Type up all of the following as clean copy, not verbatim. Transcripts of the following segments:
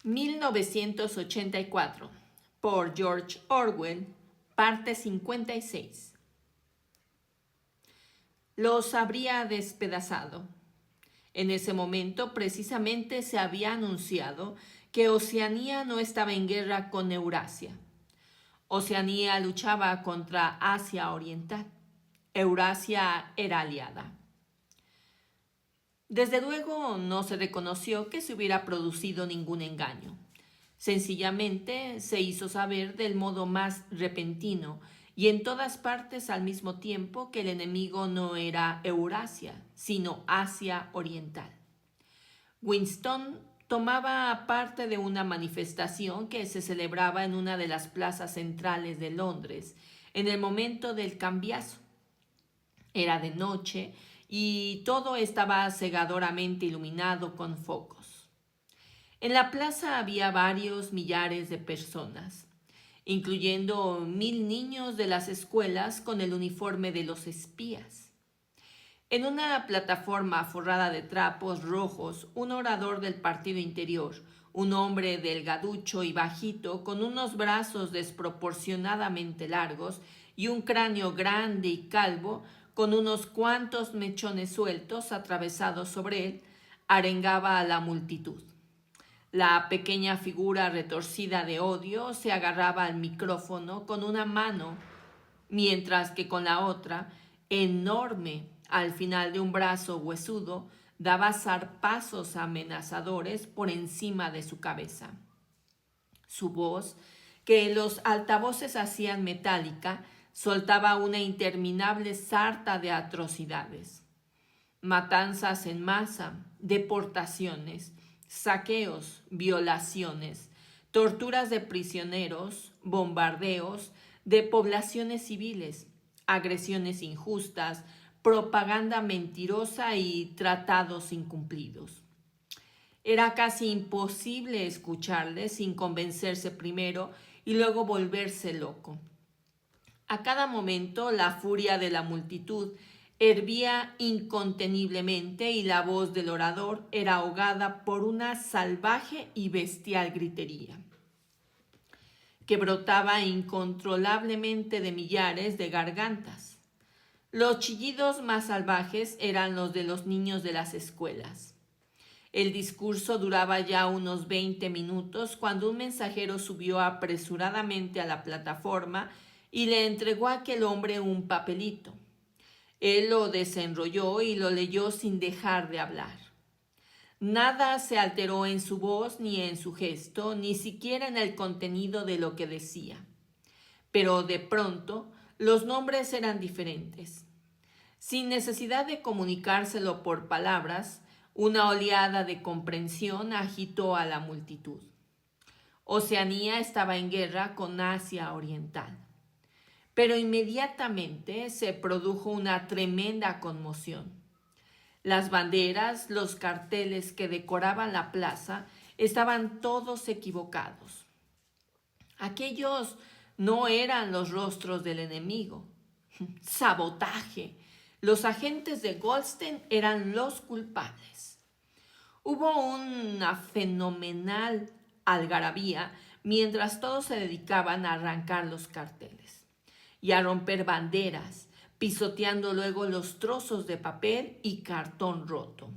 1984, por George Orwell, parte 56. Los habría despedazado. En ese momento precisamente se había anunciado que Oceanía no estaba en guerra con Eurasia. Oceanía luchaba contra Asia Oriental. Eurasia era aliada. Desde luego no se reconoció que se hubiera producido ningún engaño. Sencillamente se hizo saber del modo más repentino y en todas partes al mismo tiempo que el enemigo no era Eurasia, sino Asia Oriental. Winston tomaba parte de una manifestación que se celebraba en una de las plazas centrales de Londres en el momento del cambiazo. Era de noche y todo estaba cegadoramente iluminado con focos. En la plaza había varios millares de personas, incluyendo 1000 niños de las escuelas con el uniforme de los espías. En una plataforma forrada de trapos rojos, un orador del partido interior, un hombre delgaducho y bajito, con unos brazos desproporcionadamente largos y un cráneo grande y calvo, con unos cuantos mechones sueltos atravesados sobre él, arengaba a la multitud. La pequeña figura retorcida de odio se agarraba al micrófono con una mano, mientras que con la otra, enorme, al final de un brazo huesudo, daba zarpazos amenazadores por encima de su cabeza. Su voz, que los altavoces hacían metálica, soltaba una interminable sarta de atrocidades. Matanzas en masa, deportaciones, saqueos, violaciones, torturas de prisioneros, bombardeos de poblaciones civiles, agresiones injustas, propaganda mentirosa y tratados incumplidos. Era casi imposible escucharle sin convencerse primero y luego volverse loco. A cada momento la furia de la multitud hervía inconteniblemente y la voz del orador era ahogada por una salvaje y bestial gritería que brotaba incontrolablemente de millares de gargantas. Los chillidos más salvajes eran los de los niños de las escuelas. El discurso duraba ya unos 20 minutos cuando un mensajero subió apresuradamente a la plataforma y le entregó a aquel hombre un papelito. Él lo desenrolló y lo leyó sin dejar de hablar. Nada se alteró en su voz ni en su gesto, ni siquiera en el contenido de lo que decía. Pero de pronto los nombres eran diferentes. Sin necesidad de comunicárselo por palabras, una oleada de comprensión agitó a la multitud. Oceanía estaba en guerra con Asia Oriental. Pero inmediatamente se produjo una tremenda conmoción. Las banderas, los carteles que decoraban la plaza estaban todos equivocados. Aquellos no eran los rostros del enemigo. Sabotaje. Los agentes de Goldstein eran los culpables. Hubo una fenomenal algarabía mientras todos se dedicaban a arrancar los carteles y a romper banderas, pisoteando luego los trozos de papel y cartón roto.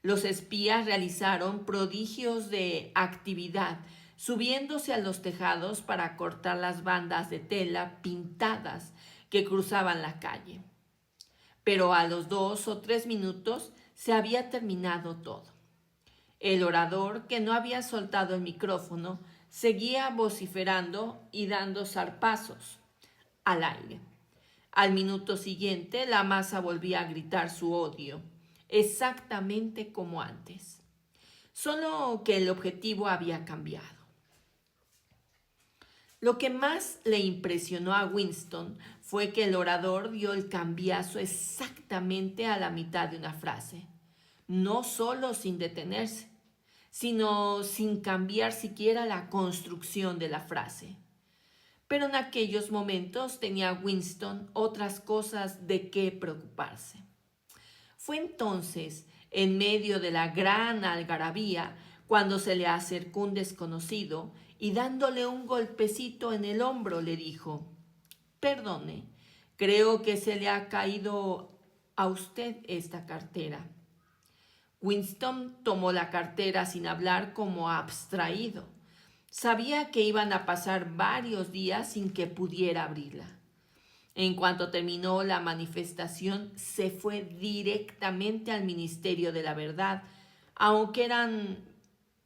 Los espías realizaron prodigios de actividad, subiéndose a los tejados para cortar las bandas de tela pintadas que cruzaban la calle. Pero a los 2 o 3 minutos se había terminado todo. El orador, que no había soltado el micrófono, seguía vociferando y dando zarpazos al aire. Al minuto siguiente, la masa volvía a gritar su odio, exactamente como antes, solo que el objetivo había cambiado. Lo que más le impresionó a Winston fue que el orador dio el cambiazo exactamente a la mitad de una frase, no solo sin detenerse, sino sin cambiar siquiera la construcción de la frase. Pero en aquellos momentos tenía Winston otras cosas de qué preocuparse. Fue entonces, en medio de la gran algarabía, cuando se le acercó un desconocido y dándole un golpecito en el hombro le dijo: «Perdone, creo que se le ha caído a usted esta cartera». Winston tomó la cartera sin hablar, como abstraído. Sabía que iban a pasar varios días sin que pudiera abrirla. En cuanto terminó la manifestación, se fue directamente al Ministerio de la Verdad, aunque eran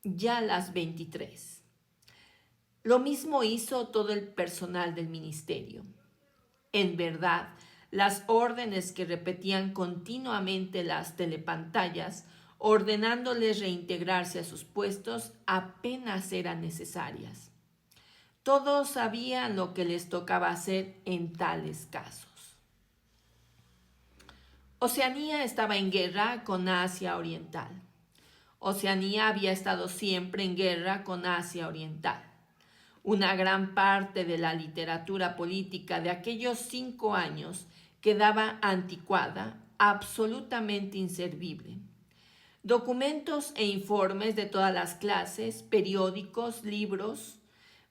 ya las 23. Lo mismo hizo todo el personal del ministerio. En verdad, las órdenes que repetían continuamente las telepantallas, ordenándoles reintegrarse a sus puestos, apenas eran necesarias. Todos sabían lo que les tocaba hacer en tales casos. Oceanía estaba en guerra con Asia Oriental. Oceanía había estado siempre en guerra con Asia Oriental. Una gran parte de la literatura política de aquellos 5 años quedaba anticuada, absolutamente inservible. Documentos e informes de todas las clases, periódicos, libros,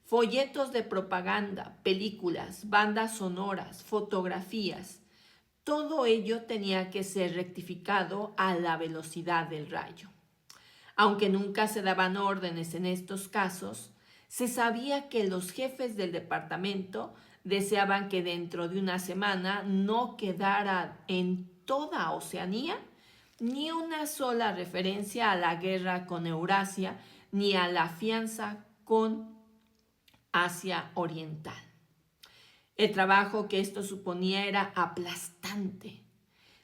folletos de propaganda, películas, bandas sonoras, fotografías, todo ello tenía que ser rectificado a la velocidad del rayo. Aunque nunca se daban órdenes en estos casos, se sabía que los jefes del departamento deseaban que dentro de una semana no quedara en toda Oceanía ni una sola referencia a la guerra con Eurasia ni a la alianza con Asia Oriental. El trabajo que esto suponía era aplastante,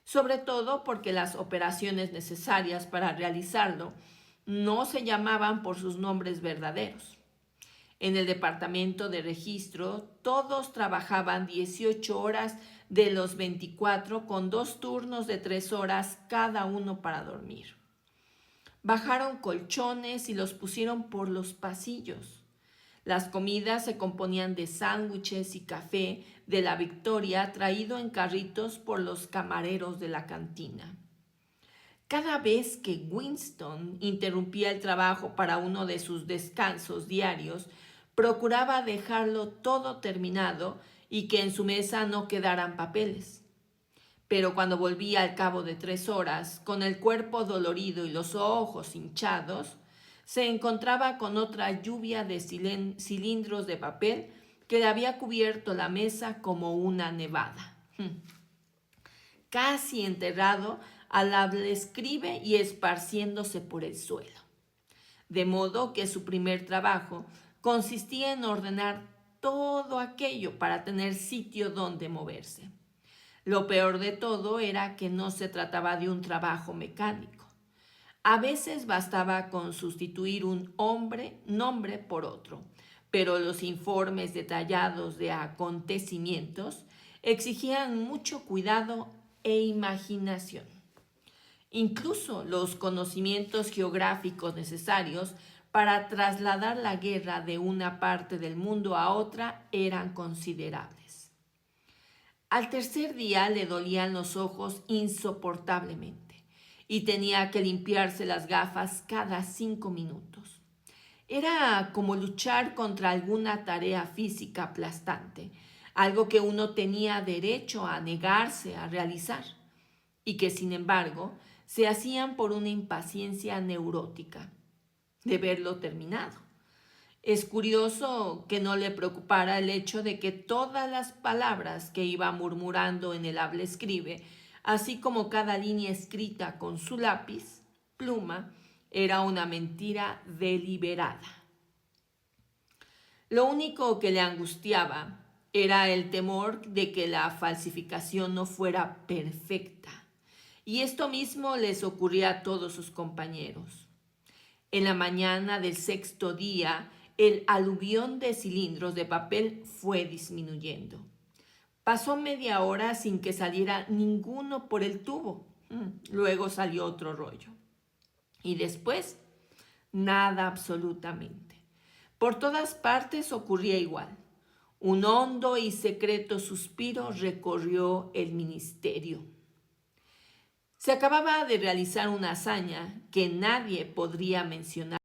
sobre todo porque las operaciones necesarias para realizarlo no se llamaban por sus nombres verdaderos. En el departamento de registro, todos trabajaban 18 horas de los 24 con 2 turnos de 3 horas cada uno para dormir. Bajaron colchones y los pusieron por los pasillos. Las comidas se componían de sándwiches y café de la Victoria traído en carritos por los camareros de la cantina. Cada vez que Winston interrumpía el trabajo para uno de sus descansos diarios, procuraba dejarlo todo terminado y que en su mesa no quedaran papeles. Pero cuando volvía al cabo de 3 horas, con el cuerpo dolorido y los ojos hinchados, se encontraba con otra lluvia de cilindros de papel que le había cubierto la mesa como una nevada. Casi enterrado al escribe y esparciéndose por el suelo. De modo que su primer trabajo consistía en ordenar todo aquello para tener sitio donde moverse. Lo peor de todo era que no se trataba de un trabajo mecánico. A veces bastaba con sustituir un nombre por otro, pero los informes detallados de acontecimientos exigían mucho cuidado e imaginación. Incluso los conocimientos geográficos necesarios para trasladar la guerra de una parte del mundo a otra eran considerables. Al tercer día le dolían los ojos insoportablemente y tenía que limpiarse las gafas cada 5 minutos. Era como luchar contra alguna tarea física aplastante, algo que uno tenía derecho a negarse a realizar y que, sin embargo, se hacían por una impaciencia neurótica de verlo terminado. Es curioso que no le preocupara el hecho de que todas las palabras que iba murmurando en el habla escribe, así como cada línea escrita con su lápiz, pluma, era una mentira deliberada. Lo único que le angustiaba era el temor de que la falsificación no fuera perfecta, y esto mismo les ocurría a todos sus compañeros. En la mañana del 6º día, el aluvión de cilindros de papel fue disminuyendo. Pasó media hora sin que saliera ninguno por el tubo. Luego salió otro rollo. Y después, nada absolutamente. Por todas partes ocurría igual. Un hondo y secreto suspiro recorrió el ministerio. Se acababa de realizar una hazaña que nadie podría mencionar